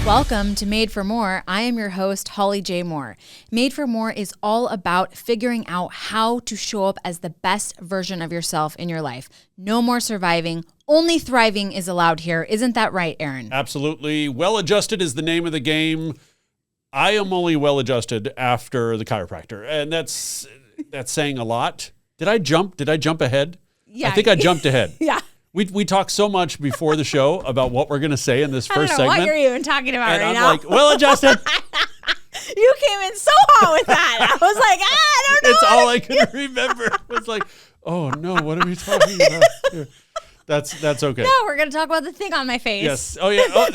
Welcome to Made for More. I am your host, Holly J. Moore. Made for More is all about figuring out how to show up as the best version of yourself in your life. No more surviving. Only thriving is allowed here. Isn't that right, Aaron? Absolutely. Well-adjusted is the name of the game. I am only well-adjusted after the chiropractor, and that's saying a lot. Did I jump ahead? Yeah. I think I jumped ahead. Yeah. We talked so much before the show about what we're going to say in this first I don't know segment. what you're even talking about and right I'm now. like, well-adjusted. You came in so hot with that. I was like, I don't know. It's all I could remember. It was like, oh no, what are we talking about here? That's okay. No, we're going to talk about the thing on my face. Yes. Oh yeah. Oh,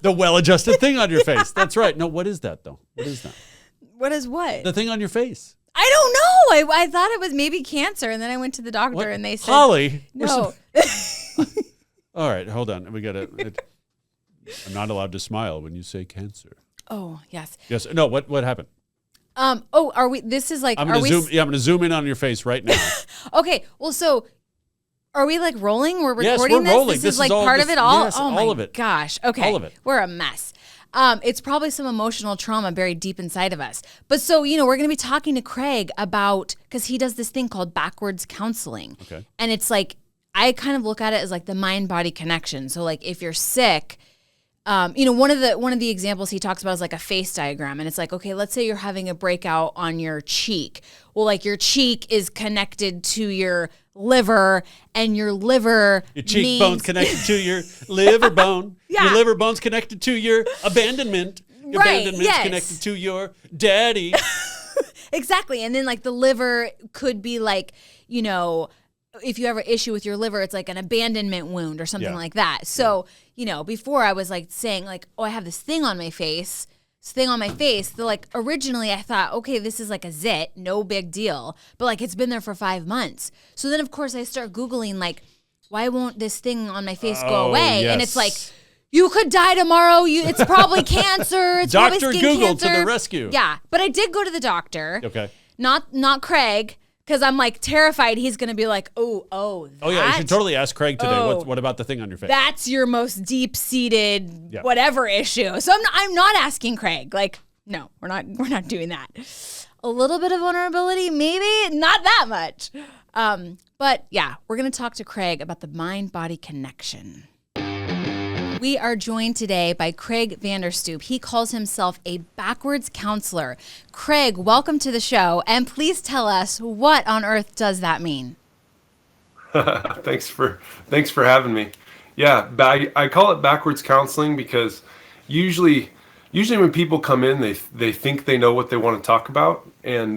the well-adjusted thing on your face. That's right. No, what is that though? What is that? What is what? The thing on your face. I don't know. I thought it was maybe cancer, and then I went to the doctor, What? and they said, Holly. no. All right, hold on. We got to. I'm not allowed to smile when you say cancer. Oh, yes. Yes. No. What happened? Are we? This is like. I'm gonna zoom. Yeah, I'm gonna zoom in on your face right now. Okay. Well, so are we like rolling? We're Yes, recording we're this. rolling. This This is is like all- part this- of it all. yes, oh all my of it. gosh. Okay. All of it. We're a mess. It's probably some emotional trauma buried deep inside of us. But so, we're going to be talking to Craig about, because he does this thing called backwards counseling. Okay. And it's like, I kind of look at it as like the mind-body connection. So like if you're sick, one of the examples he talks about is like a face diagram. And it's like, okay, let's say you're having a breakout on your cheek. Well, like your cheek is connected to your liver, and your liver Your cheekbone's connected to your liver bone. Yeah. Your liver bone's connected to your abandonment. Your Right, abandonment's yes. connected to your daddy. Exactly. And then like the liver could be like, if you have an issue with your liver, it's like an abandonment wound or something Yeah. like that. So, before I was like saying like, oh, I have this thing on my face. Like originally I thought, okay, this is like a zit, no big deal. But like it's been there for 5 months. So then of course I start Googling like, why won't this thing on my face go Oh, away? yes. And it's like, you could die tomorrow. It's probably cancer. It's Dr. probably skin Google cancer. to the rescue. Yeah. But I did go to the doctor. Okay. Not Craig, because I'm like terrified he's gonna be like, oh, Oh yeah, you should totally ask Craig today. Oh. What about the thing on your face? that's your most deep-seated Yeah. whatever issue. So I'm not asking Craig. Like, no, we're not doing that. A little bit of vulnerability, maybe, not that much. But yeah, we're gonna talk to Craig about the mind-body connection. We are joined today by Craig VanderStoep. He calls himself a backwards counselor. Craig, welcome to the show, and please tell us, what on earth does that mean? Thanks for having me. Yeah, I call it backwards counseling because usually when people come in, they think they know what they want to talk about, and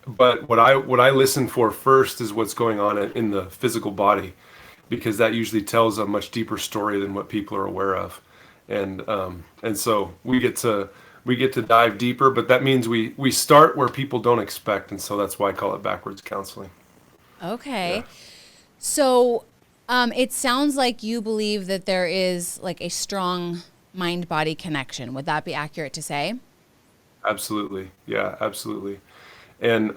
but what I listen for first is what's going on in the physical body, because that usually tells a much deeper story than what people are aware of, and so we get to dive deeper, but that means we start where people don't expect, and so that's why I call it backwards counseling. Okay. Yeah. So it sounds like you believe that there is like a strong mind-body connection. Would that be accurate to say? Absolutely. Yeah, absolutely. And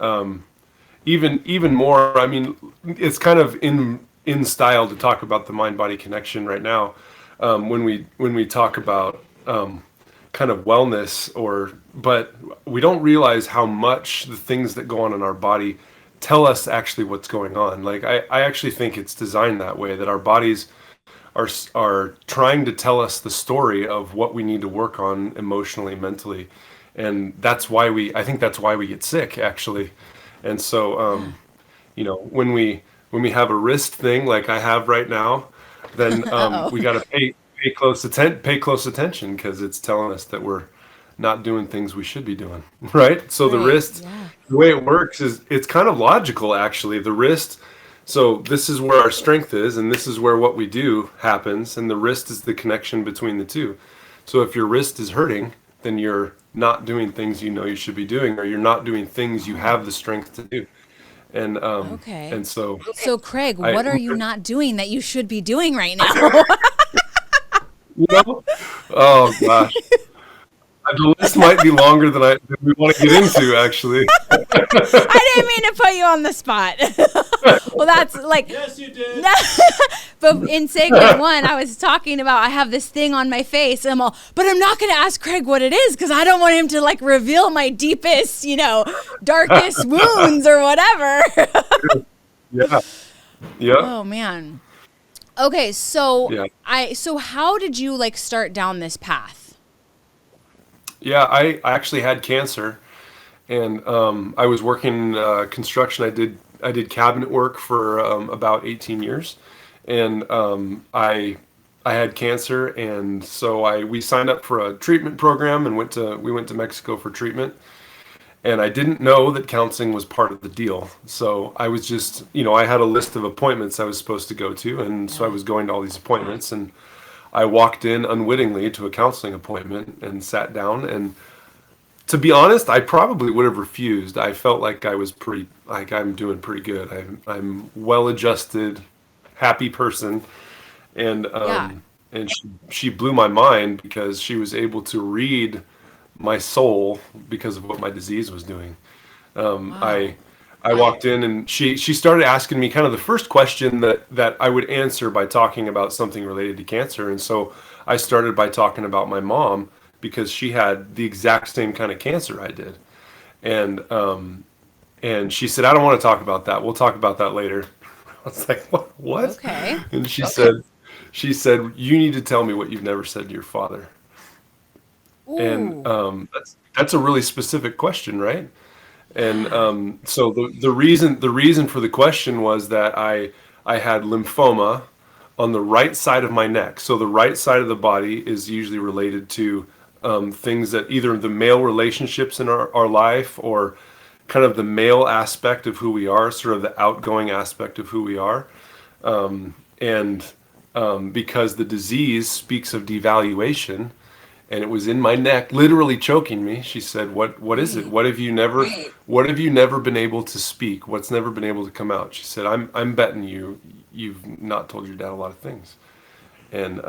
even more, I mean, it's kind of in style to talk about the mind-body connection right now. When we talk about kind of wellness, but we don't realize how much the things that go on in our body tell us actually what's going on. Like I actually think it's designed that way, that our bodies are trying to tell us the story of what we need to work on emotionally, mentally. And that's why I think that's why we get sick, actually. And so, when we have a wrist thing like I have right now, then we got to pay close attention, because it's telling us that we're not doing things we should be doing, right? So the wrist, yeah. The way it works is it's kind of logical, actually. The wrist, so this is where our strength is, and this is where what we do happens, and the wrist is the connection between the two. So if your wrist is hurting, then you're not doing things you know you should be doing, or you're not doing things you have the strength to do. And Okay. and so Craig, what are you not doing that you should be doing right now? oh gosh. The list might be longer than we want to get into, actually. I didn't mean to put you on the spot. Well, that's like, Yes, you did. but in segment 1, I was talking about I have this thing on my face, and I'm all, but I'm not going to ask Craig what it is because I don't want him to like reveal my deepest, darkest wounds or whatever. Yeah. Yeah. Oh man. Okay, so Yeah. so how did you like start down this path? Yeah, I actually had cancer, and I was working construction. I did cabinet work for about 18 years, and I had cancer, and so we signed up for a treatment program and we went to Mexico for treatment. And I didn't know that counseling was part of the deal. So I was just, I had a list of appointments I was supposed to go to, and so I was going to all these appointments, and I walked in unwittingly to a counseling appointment and sat down. And to be honest, I probably would have refused. I felt like I'm doing pretty good. I'm well-adjusted, happy person. And Yeah. and she blew my mind because she was able to read my soul because of what my disease was doing. Wow. I walked in, and she started asking me kind of the first question that I would answer by talking about something related to cancer. And so I started by talking about my mom because she had the exact same kind of cancer I did. And she said, "I don't want to talk about that. We'll talk about that later." I was like, "What?" Okay. And she said, "You need to tell me what you've never said to your father." And Ooh. that's a really specific question, right? And so the reason for the question was that I had lymphoma on the right side of my neck. So the right side of the body is usually related to things that either the male relationships in our life, or kind of the male aspect of who we are, sort of the outgoing aspect of who we are. And because the disease speaks of devaluation, and it was in my neck, literally choking me. She said, "What is it? What have you never been able to speak? What's never been able to come out?" She said, "I'm betting you've not told your dad a lot of things." And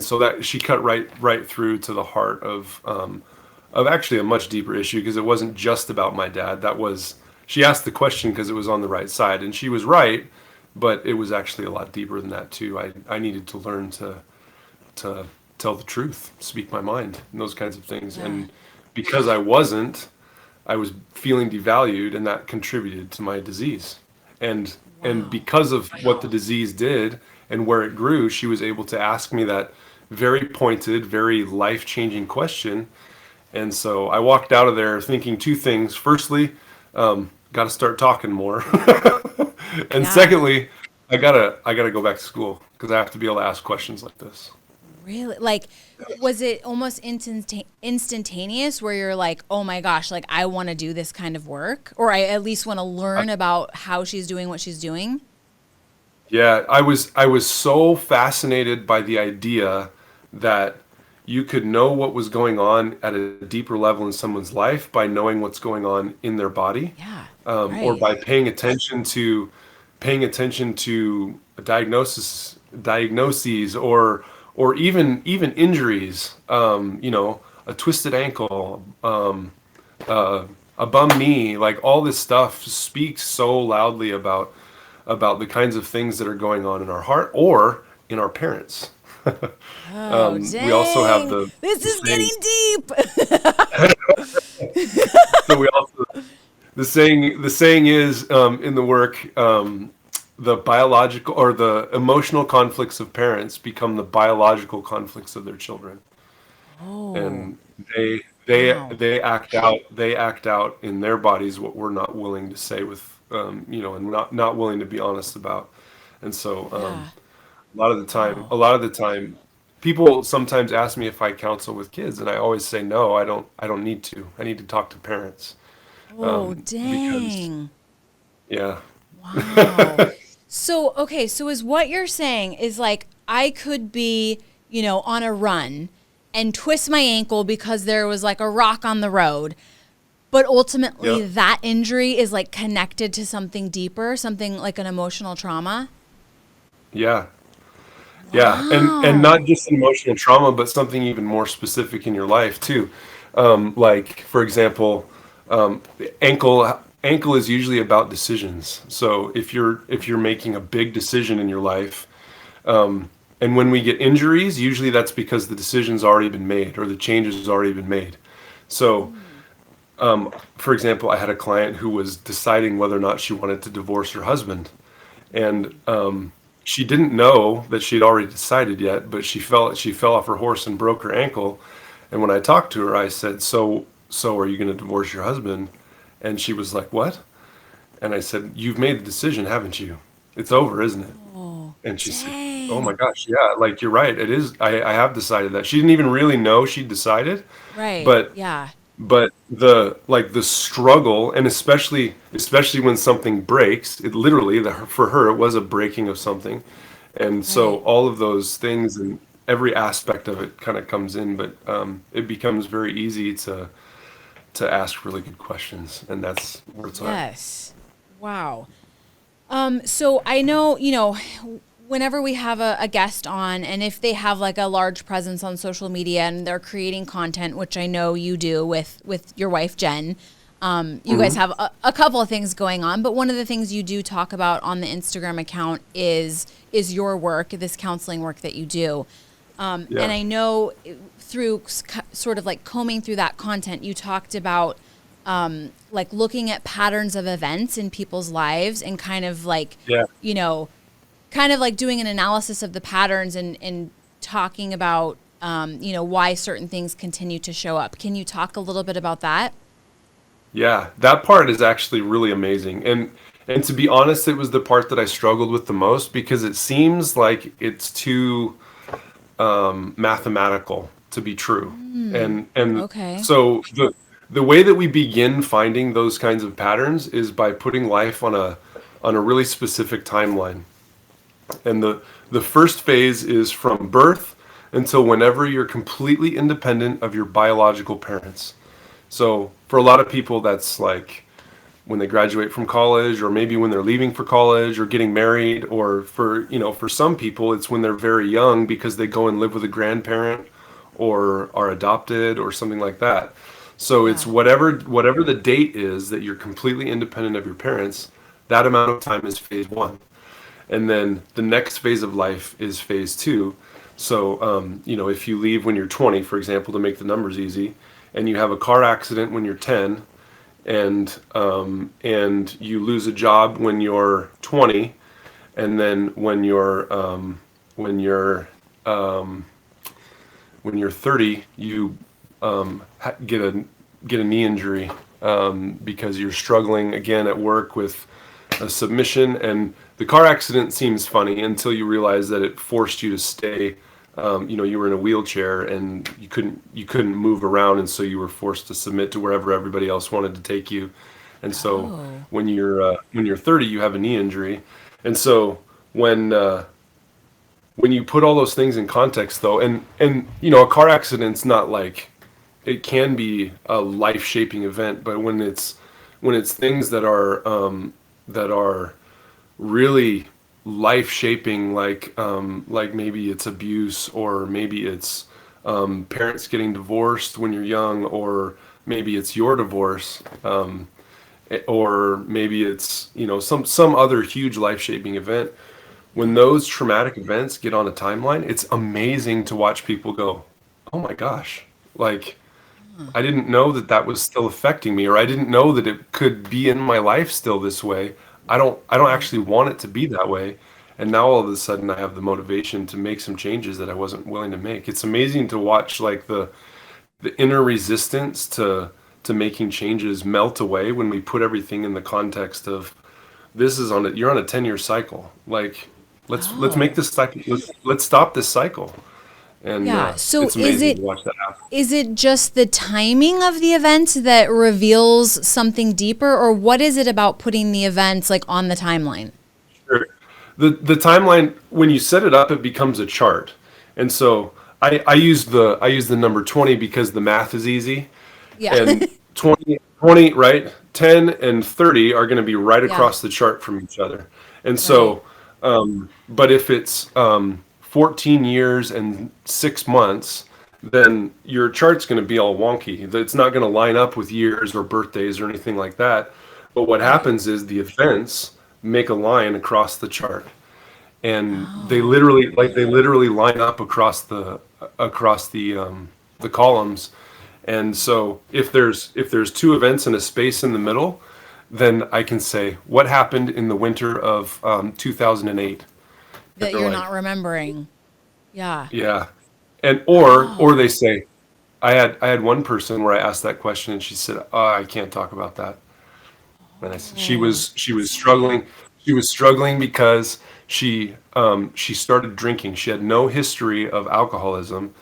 so that she cut right through to the heart of actually a much deeper issue, because it wasn't just about my dad. She asked the question because it was on the right side, and she was right, but it was actually a lot deeper than that too. I needed to learn to tell the truth, speak my mind, and those kinds of things. And because I was feeling devalued, and that contributed to my disease. And because of what the disease did and where it grew, she was able to ask me that very pointed, very life-changing question. And so I walked out of there thinking two things. Firstly, got to start talking more. And Yeah. secondly, I gotta go back to school because I have to be able to ask questions like this. Really? Like, was it almost instantaneous where you're like, oh my gosh, like I want to do this kind of work, or I at least want to learn about how she's doing what she's doing? Yeah, I was so fascinated by the idea that you could know what was going on at a deeper level in someone's life by knowing what's going on in their body, Yeah. or Right. by paying attention to diagnoses, or even injuries. A twisted ankle, a bum knee, like all this stuff speaks so loudly about the kinds of things that are going on in our heart or in our parents. Oh, We also have dang. This the is saying. getting deep. So we also the saying is, in the work, the biological or the emotional conflicts of parents become the biological conflicts of their children, Oh, and they they wow. they act out in their bodies what we're not willing to say and not willing to be honest about. And so Yeah. a lot of the time Wow. a lot of the time people sometimes ask me if I counsel with kids, and I always say no. I don't need to. I need to talk to parents, Oh, because dang. yeah. Wow. So, okay, so is what you're saying is like I could be, on a run and twist my ankle because there was like a rock on the road, but Yeah. ultimately that injury is like connected to something deeper, something like an emotional trauma? Yeah. Yeah, and not Wow. just an emotional trauma, but something even more specific in your life too. Like for example, ankle is usually about decisions. So if you're making a big decision in your life, and when we get injuries, usually that's because the decision's already been made or the change has already been made. So, Mm, for example, I had a client who was deciding whether or not she wanted to divorce her husband, and she didn't know that she'd already decided yet, but she fell off her horse and broke her ankle. And when I talked to her, I said, "So are you going to divorce your husband?" And she was like, "What?" And I said, "You've made the decision, haven't you? It's over, isn't it?" oh, And she said, "Oh my dang. gosh, yeah, like you're right. It is. I have decided that." She didn't even really know she decided, Right. but Yeah. the struggle, and especially when something breaks, it literally for her it was a breaking of something, and so Right. all of those things and every aspect of it kind of comes in, but it becomes very easy to ask really good questions, and that's where it's at. Yes. Wow. So I know, whenever we have a guest on, and if they have like a large presence on social media and they're creating content, which I know you do with your wife Jen, you guys Hmm. have a couple of things going on. But one of the things you do talk about on the Instagram account is your work, this counseling work that you do. And Yeah. I know through sort of like combing through that content, you talked about like looking at patterns of events in people's lives and kind of like, Yeah. you know, kind of like doing an analysis of the patterns and talking about, why certain things continue to show up. Can you talk a little bit about that? Yeah, that part is actually really amazing. And to be honest, it was the part that I struggled with the most because it seems like it's too mathematical to be true. And Okay. so the way that we begin finding those kinds of patterns is by putting life on a really specific timeline. And the first phase is from birth until whenever you're completely independent of your biological parents. So for a lot of people, that's like when they graduate from college, or maybe when they're leaving for college or getting married, or for some people, it's when they're very young because they go and live with a grandparent or are adopted or something like that. So it's Yeah. whatever the date is that you're completely independent of your parents, that amount of time is phase one. And then the next phase of life is phase two. So, if you leave when you're 20, for example, to make the numbers easy, and you have a car accident when you're 10, and you lose a job when you're 20, and then when you're when you're 30, you get a knee injury because you're struggling again at work with a submission, and the car accident seems funny until you realize that it forced you to stay. You were in a wheelchair and you couldn't move around, and so you were forced to submit to wherever everybody else wanted to take you. And so Oh. when you're 30, you have a knee injury, and so when uh, when you put all those things in context, though, and a car accident's not like, it can be a life shaping event, but when it's things that are really life shaping, like maybe it's abuse, or maybe it's parents getting divorced when you're young, or maybe it's your divorce, or maybe it's some other huge life shaping event. When those traumatic events get on a timeline, it's amazing to watch people go, "Oh my gosh!" Like, Huh. I didn't know that that was still affecting me, or I didn't know that it could be in my life still this way. I don't Right. actually want it to be that way. And now all of a sudden I have the motivation to make some changes that I wasn't willing to make. It's amazing to watch, like, the inner resistance to making changes melt away when we put everything in the context of, you're on a 10-year cycle. Like, let's make Oh. this cycle, let's stop this cycle. And Yeah. So it's amazing to watch that happen. is it just the timing of the event that reveals something deeper, or what is it about putting the events like on the timeline? Sure. The timeline, when you set it up, it becomes a chart. And so I use the number 20 because the math is easy. Yeah. And 20, right? 10 and 30 are going to be right Yeah. across the chart from each other. And Right. so, but if it's 14 years and 6 months, then your chart's going to be all wonky. It's not going to line up with years or birthdays or anything like that. But what Right. happens is the events make a line across the chart, and Oh, they literally line up across the columns. And so if there's two events and a space in the middle, then I can say what happened in the winter of 2008. And that they're you're like, not remembering. Yeah. yeah. And or Oh, they say, I had one person where I asked that question and she said, oh, I can't talk about that. And I said oh, she was struggling. She was struggling because she started drinking. She had no history of alcoholism,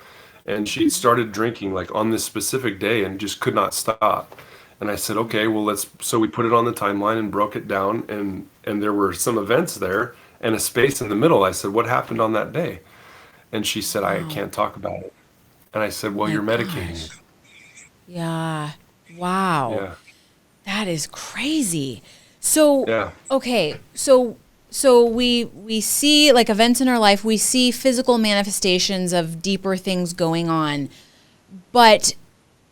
and she started drinking like on this specific day and just could not stop. And I said, okay, well, let's. So we put it on the timeline and broke it down, and there were some events there and a space in the middle. I said, what happened on that day? And she said, I wow. can't talk about it. And I said, well, My you're medicating it. gosh. Yeah. Wow. Yeah, That is crazy. So, yeah. okay, so we see like events in our life, we see physical manifestations of deeper things going on. But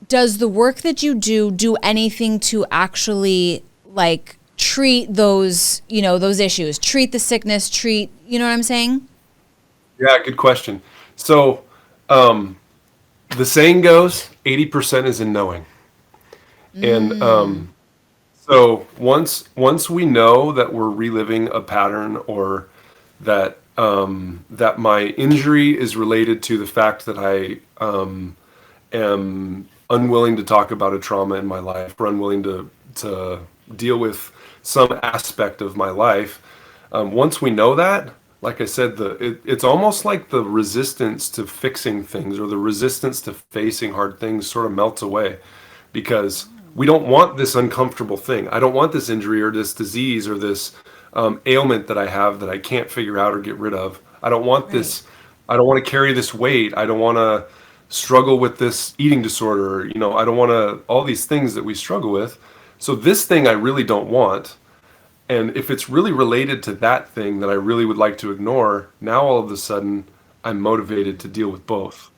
does the work that you do anything to actually like treat those, those issues, treat the sickness, treat, you know what I'm saying? Yeah, good question. So, the saying goes, 80% is in knowing. And Mm, so once we know that we're reliving a pattern, or that my injury is related to the fact that I am unwilling to talk about a trauma in my life, or unwilling to deal with some aspect of my life. Once we know that, like I said, it's almost like the resistance to fixing things, or the resistance to facing hard things, sort of melts away, because we don't want this uncomfortable thing. I don't want this injury or this disease or this ailment that I have that I can't figure out or get rid of. I don't want right, this. I don't want to carry this weight. I don't want to struggle with this eating disorder. I don't want to, all these things that we struggle with. So this thing I really don't want. And if it's really related to that thing that I really would like to ignore, now all of a sudden I'm motivated to deal with both.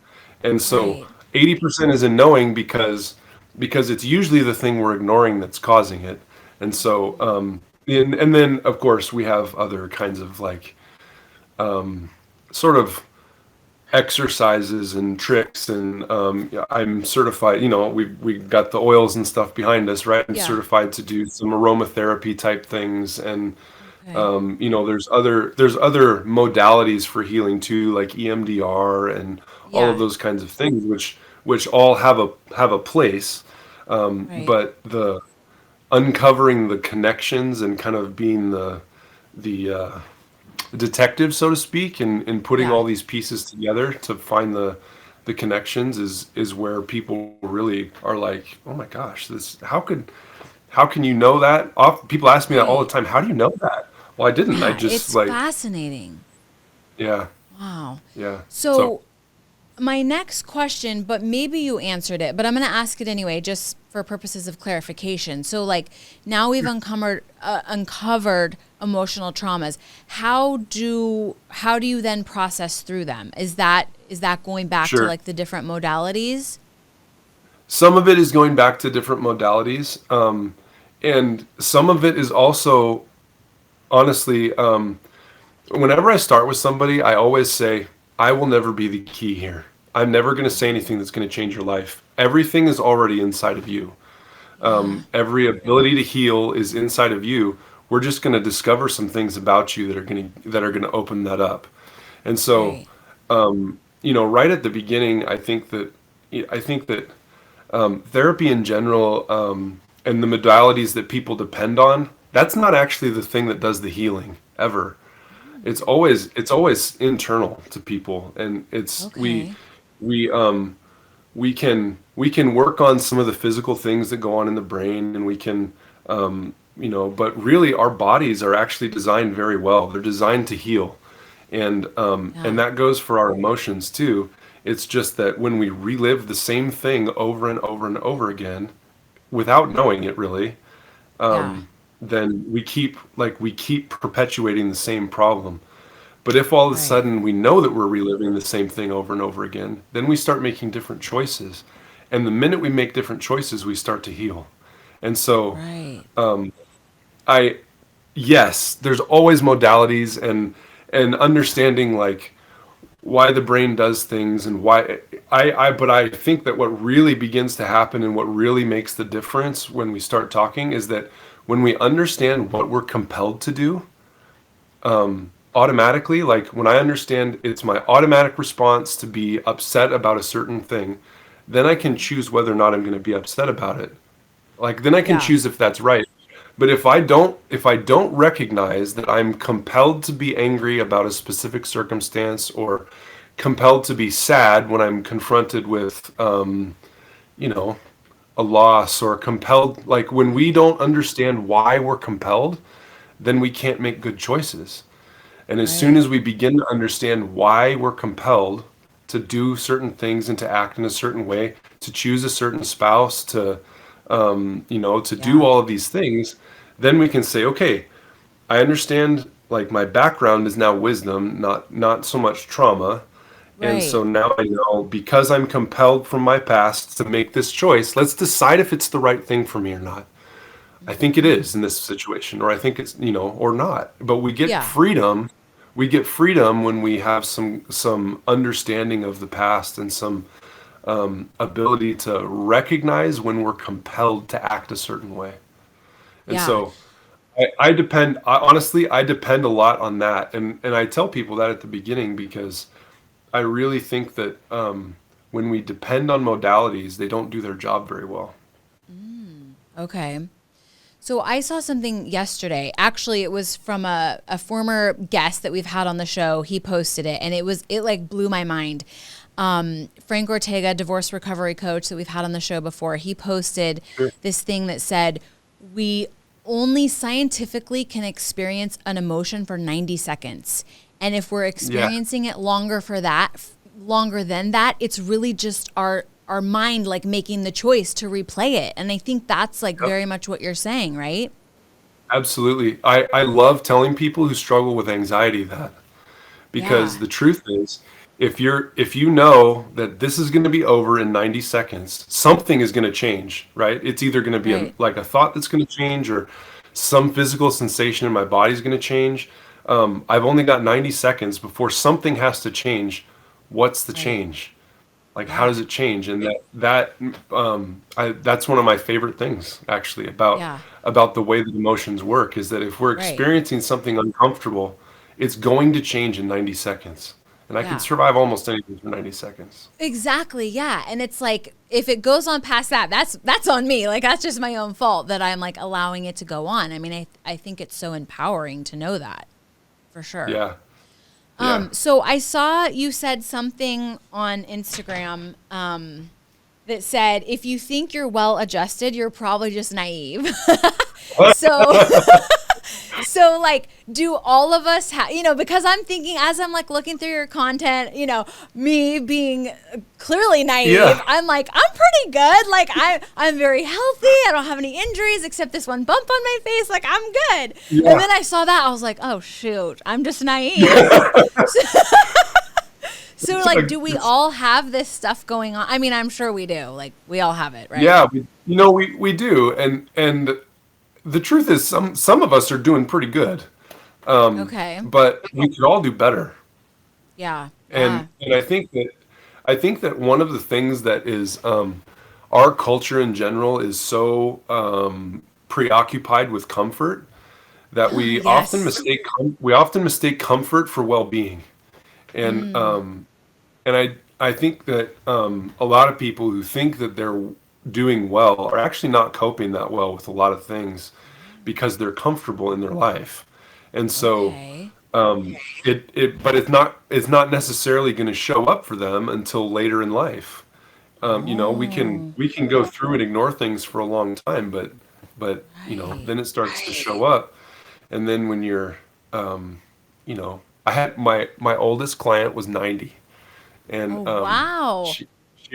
And so right. 80% is in knowing, because it's usually the thing we're ignoring that's causing it. And so and then of course we have other kinds of like sort of exercises and tricks, and yeah, I'm certified. We got the oils and stuff behind us, right? I'm Yeah. certified to do some aromatherapy type things, and Okay. there's other modalities for healing too, like EMDR and all of Yeah. those kinds of things, which all have a place. Right. But the uncovering the connections and kind of being the detective, so to speak, and putting Yeah. all these pieces together to find the connections is where people really are like, oh my gosh, this how can you know that? People ask me that all the Right. time. How do you know that? Well, I didn't. I Yeah, just it's like, fascinating. yeah, Wow. yeah. So So, my next question, but maybe you answered it, but I'm going to ask it anyway, just for purposes of clarification. So, like, now we've uncovered emotional traumas. How do you then process through them? Is that going back to sure. like the different modalities? Some of it is going back to different modalities, and some of it is also, honestly, whenever I start with somebody, I always say, I will never be the key here. I'm never going to say anything that's going to change your life. Everything is already inside of you. Yeah. Every ability to heal is inside of you. We're just going to discover some things about you that are going to open that up. And so, Right. right at the beginning, I think that therapy in general, and the modalities that people depend on, that's not actually the thing that does the healing ever. It's always internal to people, and it's we Okay. we we can work on some of the physical things that go on in the brain, and we can but really our bodies are actually designed very well. They're designed to heal, and Yeah. that goes for our emotions too. It's just that when we relive the same thing over and over and over again without knowing it really, Yeah. then we keep perpetuating the same problem. But if all of a Right. sudden we know that we're reliving the same thing over and over again, then we start making different choices. And the minute we make different choices, we start to heal. And so Right. I yes, there's always modalities and understanding like why the brain does things and why but I think that what really begins to happen and what really makes the difference when we start talking is that when we understand what we're compelled to do, automatically, like when I understand it's my automatic response to be upset about a certain thing, then I can choose whether or not I'm going to be upset about it. Like then I can Yeah. choose if that's right. But if I don't recognize that I'm compelled to be angry about a specific circumstance or compelled to be sad when I'm confronted with you know, a loss or compelled, like when we don't understand why we're compelled, then we can't make good choices. And as soon Right. as we begin to understand why we're compelled to do certain things and to act in a certain way, to choose a certain spouse, to do Yeah. all of these things, then we can say, okay, I understand like my background is now wisdom, not so much trauma. And Right. so now I know because I'm compelled from my past to make this choice, let's decide if it's the right thing for me or not. I think it is in this situation, or I think it's, or not. But we get Yeah. freedom. We get freedom when we have some understanding of the past and some ability to recognize when we're compelled to act a certain way. And Yeah. so honestly, I depend a lot on that. And I tell people that at the beginning because I really think that when we depend on modalities, they don't do their job very well. Okay. So I saw something yesterday. Actually, it was from a former guest that we've had on the show. He posted it and it like blew my mind. Frank Ortega, divorce recovery coach that we've had on the show before, he posted Sure. this thing that said, we only scientifically can experience an emotion for 90 seconds. And if we're Yeah. experiencing it longer than that, it's really just our mind like making the choice to replay it. And I think that's like Yep. very much what you're saying, right? Absolutely. I love telling people who struggle with anxiety that because Yeah. the truth is if you know that this is going to be over in 90 seconds, something is going to change, right? It's either going to be Right. like a thought that's going to change or some physical sensation in my body is going to change. I've only got 90 seconds before something has to change. What's the Right. change? Like how Yeah. does it change? And that's one of my favorite things actually Yeah. about the way that emotions work is that if we're Right. experiencing something uncomfortable, it's going to change in 90 seconds. And I can Yeah. survive almost anything for 90 seconds. Exactly. Yeah. And it's like if it goes on past that, that's on me. Like that's just my own fault that I'm like allowing it to go on. I mean, I think it's so empowering to know that for sure. Yeah. Yeah. So I saw you said something on Instagram that said if you think you're well adjusted, you're probably just naive. So so like do all of us have, because I'm thinking as I'm like looking through your content, me being clearly naive, Yeah. I'm like I'm pretty good. Like I'm very healthy. I don't have any injuries except this one bump on my face. Like I'm good. And Yeah. then I saw that I was like, "Oh shoot, I'm just naive." So It's like like, do we it's, all have this stuff going on? I mean, I'm sure we do. Like we all have it, right? yeah, we do. And the truth is some of us are doing pretty good. Okay. But we could all do better. Yeah. And Yeah. and I think that one of the things that is our culture in general is so preoccupied with comfort that Yes. we often mistake comfort for well-being. And Mm. I think that a lot of people who think that they're doing well are actually not coping that well with a lot of things because they're comfortable in their life. And so Okay. but it's not necessarily going to show up for them until later in life. Oh, We can go through and ignore things for a long time, but right. then it starts to show up. And then when you're I had my oldest client was 90, Oh, and wow. she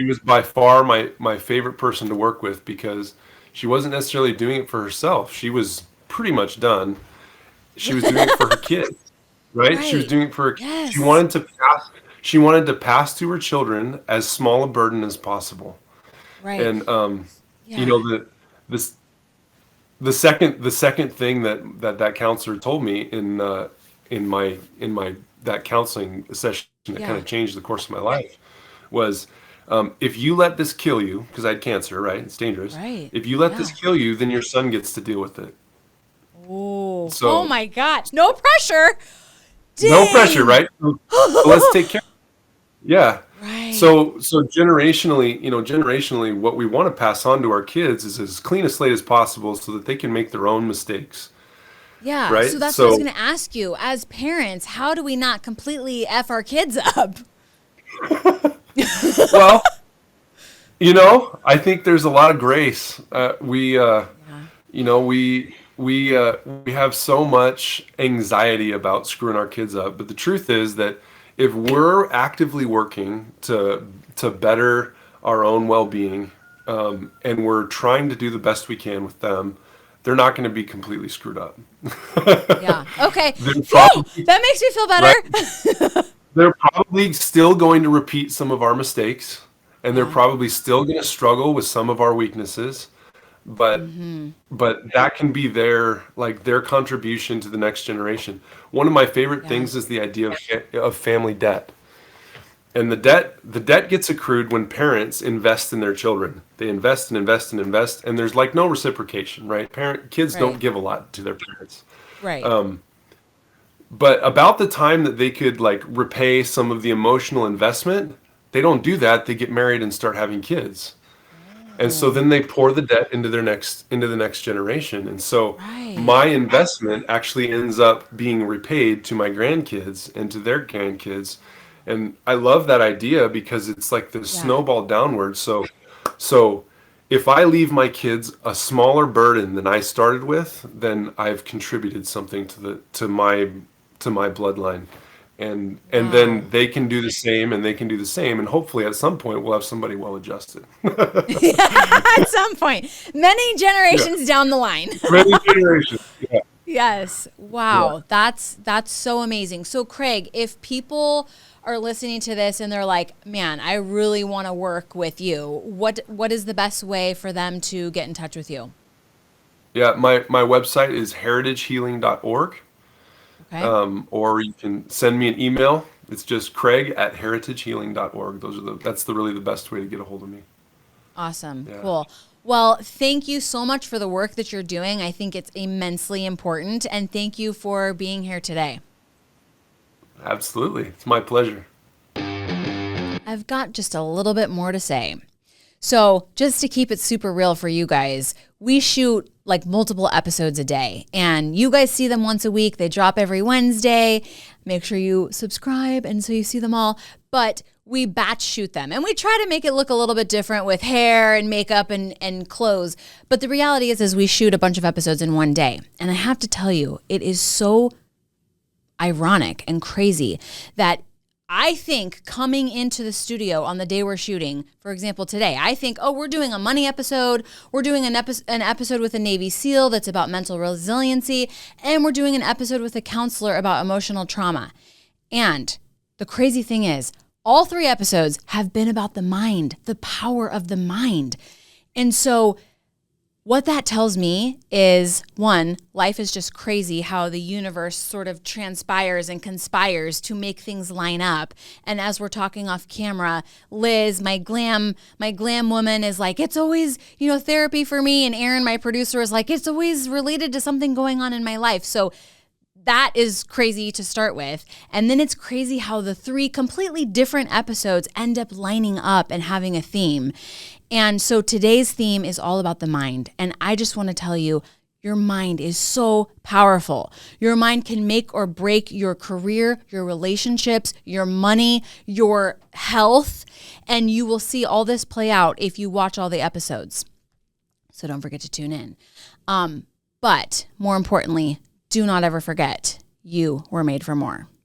was by far my favorite person to work with because she wasn't necessarily doing it for herself. She was pretty much done. She was doing it for her kids. right? She was Right. doing it for, she Yes. wanted to pass, she wanted to pass to her children as small a burden as possible. Right. And, you Yeah. know, this, the second thing that counselor told me in my that counseling session that kind Yeah. of changed the course of my life was, if you let this kill you, because I had cancer, right? It's dangerous. Right. If you let this Yeah. kill you, then your son gets to deal with it. Oh. Oh So my gosh. No pressure. no pressure, Dang. right? So let's take care. Yeah. Right. So generationally, what we want to pass on to our kids is as clean a slate as possible so that they can make their own mistakes, Yeah. So right? that's what I was So, going to ask you. As parents, how do we not completely F our kids up? well, I think there's a lot of grace. Yeah. We have so much anxiety about screwing our kids up, but the truth is that if we're actively working to better our own well-being, and we're trying to do the best we can with them, they're not going to be completely screwed up. Yeah. Okay. They're Phew, probably that makes me feel right. better. They're probably still going to repeat some of our mistakes, and they're Yeah. probably still going to struggle with some of our weaknesses. But Mm-hmm. that can be their contribution to the next generation. One of my favorite Yeah. things is the idea of family debt. And the debt gets accrued when parents invest in their children. They invest and invest and invest, and there's like no reciprocation, right? Kids don't Right. give a lot to their parents. Right. But about the time that they could like repay some of the emotional investment, they don't do that. They get married and start having kids. And so Oh. then they pour the debt into the next generation. And so Right. my investment actually ends up being repaid to my grandkids and to their grandkids. And I love that idea because it's like the Yeah. snowball downward. So if I leave my kids a smaller burden than I started with, then I've contributed something to my bloodline. And then Wow. they can do the same and they can do the same, and hopefully at some point we'll have somebody well adjusted. At some point, many Yeah. generations down the line. Many generations. Yeah. Yes. Yeah. Wow. That's so amazing. So Craig, if people are listening to this and they're like, "Man, I really want to work with you." What is the best way for them to get in touch with you? Yeah. My website is heritagehealing.org. Okay? Or you can send me an email. It's just craig@heritagehealing.org. That's really the best way to get a hold of me. Awesome. Yeah. Cool. Well, thank you so much for the work that you're doing. I think it's immensely important, and thank you for being here today. Absolutely. It's my pleasure. I've got just a little bit more to say. So, just to keep it super real for you guys, we shoot like multiple episodes a day, and you guys see them once a week. They drop every Wednesday. Make sure you subscribe and so you see them all. But we batch shoot them, and we try to make it look a little bit different with hair and makeup and clothes. But the reality is we shoot a bunch of episodes in one day. And I have to tell you, it is so ironic and crazy that I think coming into the studio on the day we're shooting, for example, today, I think, oh, we're doing a money episode. We're doing an episode with a Navy SEAL that's about mental resiliency. And we're doing an episode with a counselor about emotional trauma. And the crazy thing is, all three episodes have been about the mind, the power of the mind. And so what that tells me is, one, life is just crazy how the universe sort of transpires and conspires to make things line up. And as we're talking off camera, Liz, my glam woman, is like, it's always, therapy for me. And Aaron, my producer, is like, it's always related to something going on in my life. So that is crazy to start with. And then it's crazy how the three completely different episodes end up lining up and having a theme. And so today's theme is all about the mind. And I just want to tell you, your mind is so powerful. Your mind can make or break your career, your relationships, your money, your health. And you will see all this play out if you watch all the episodes. So don't forget to tune in. But more importantly, do not ever forget, you were made for more.